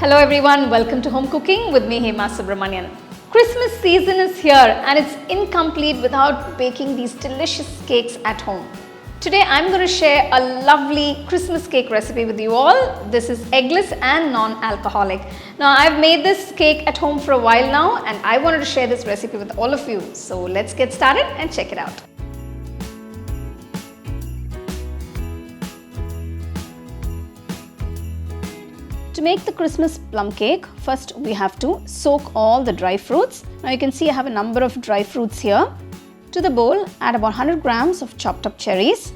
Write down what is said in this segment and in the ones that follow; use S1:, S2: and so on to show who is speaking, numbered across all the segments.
S1: Hello everyone, welcome to Home Cooking with me Hema Subramanian. Christmas season is here and it's incomplete without baking these delicious cakes at home. Today I'm going to share a lovely Christmas cake recipe with you all. This is eggless and non-alcoholic. Now I've made this cake at home for a while now and I wanted to share this recipe with all of you. So let's get started and check it out. To make the Christmas plum cake, first we have to soak all the dry fruits. Now you can see I have a number of dry fruits here. To the bowl, add about 100 grams of chopped up cherries,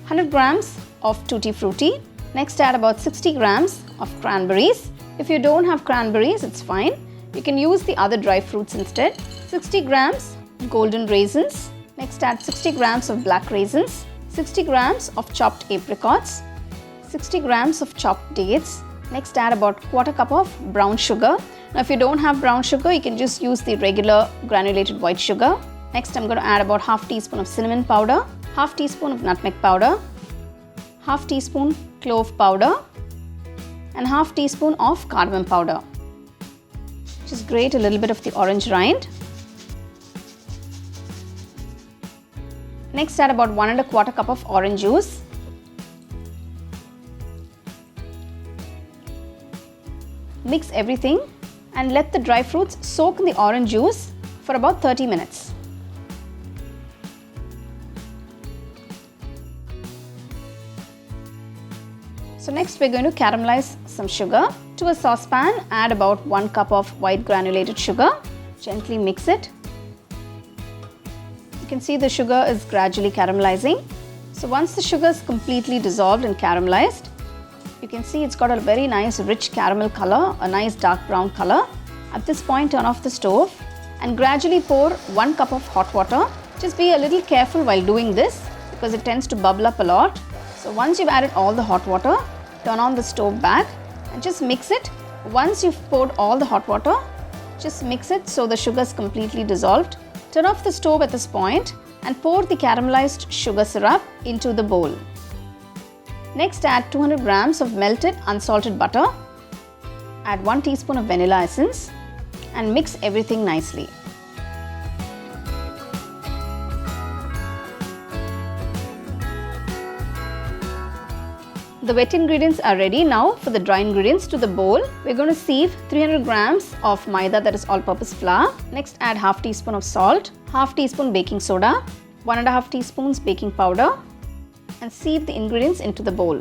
S1: 100 grams of Tutti Frutti. Next add about 60 grams of cranberries. If you don't have cranberries, it's fine. You can use the other dry fruits instead. 60 grams golden raisins. Next add 60 grams of black raisins, 60 grams of chopped apricots, 60 grams of chopped dates. Next add about quarter cup of brown sugar. Now if you don't have brown sugar, you can just use the regular granulated white sugar. Next I'm going to add about half teaspoon of cinnamon powder, half teaspoon of nutmeg powder, half teaspoon clove powder and half teaspoon of cardamom powder. Just grate a little bit of the orange rind. Next add about 1 1/4 cup of orange juice. Mix everything and let the dry fruits soak in the orange juice for about 30 minutes. So next we're going to caramelize some sugar. To a saucepan, add about 1 cup of white granulated sugar. Gently mix it. You can see the sugar is gradually caramelizing. So once the sugar is completely dissolved and caramelized, you can see it's got a very nice rich caramel color, a nice dark brown color. At this point, turn off the stove and gradually pour 1 cup of hot water. Just be a little careful while doing this because it tends to bubble up a lot. So once you've added all the hot water, turn on the stove back and just mix it. Once you've poured all the hot water, just mix it so the sugar is completely dissolved. Turn off the stove at this point and pour the caramelized sugar syrup into the bowl. Next add 200 grams of melted unsalted butter. Add 1 teaspoon of vanilla essence and mix everything nicely. The wet ingredients are ready. Now for the dry ingredients, to the bowl, we're going to sieve 300 grams of Maida, that is all-purpose flour. Next add half teaspoon of salt, half teaspoon baking soda, 1 1/2 teaspoons baking powder and sieve the ingredients into the bowl.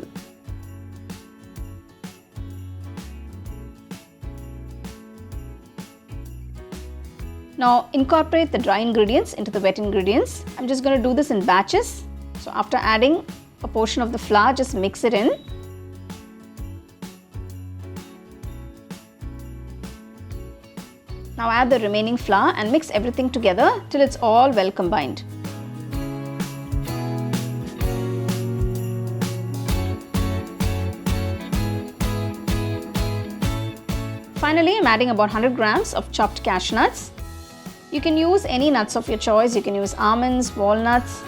S1: Now incorporate the dry ingredients into the wet ingredients. I'm just going to do this in batches. So after adding a portion of the flour, just mix it in. Now add the remaining flour and mix everything together till it's all well combined. Finally, I'm adding about 100 grams of chopped cashew nuts. You can use any nuts of your choice. You can use almonds, walnuts.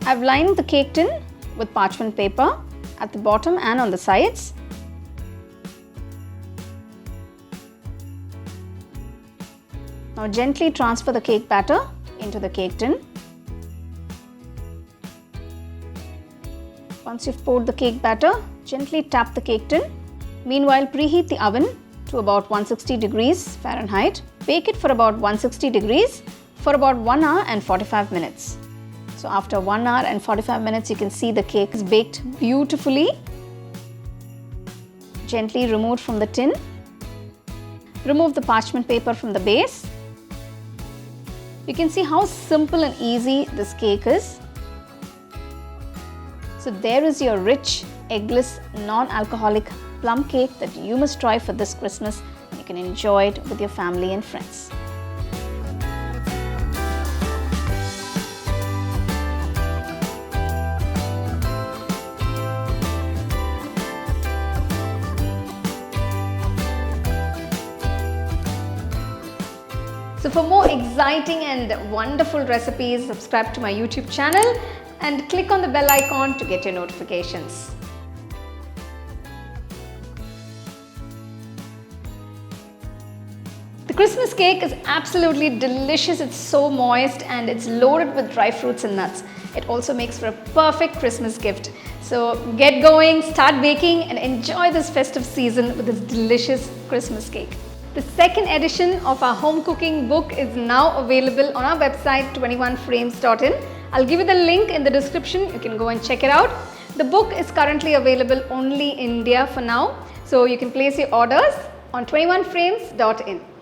S1: I've lined the cake tin with parchment paper at the bottom and on the sides. Now gently transfer the cake batter into the cake tin. Once you've poured the cake batter, gently tap the cake tin. Meanwhile, preheat the oven to about 160 degrees Fahrenheit. Bake it for about 160 degrees for about 1 hour and 45 minutes. So after 1 hour and 45 minutes, you can see the cake is baked beautifully. Gently remove from the tin. Remove the parchment paper from the base. You can see how simple and easy this cake is. So there is your rich, eggless, non-alcoholic plum cake that you must try for this Christmas. You can enjoy it with your family and friends. So for more exciting and wonderful recipes, subscribe to my YouTube channel and click on the bell icon to get your notifications. The Christmas cake is absolutely delicious. It's so moist and it's loaded with dry fruits and nuts. It also makes for a perfect Christmas gift. So get going, start baking and enjoy this festive season with this delicious Christmas cake. The second edition of our home cooking book is now available on our website 21frames.in. I'll give you the link in the description. You can go and check it out. The book is currently available only in India for now. So you can place your orders on 21frames.in.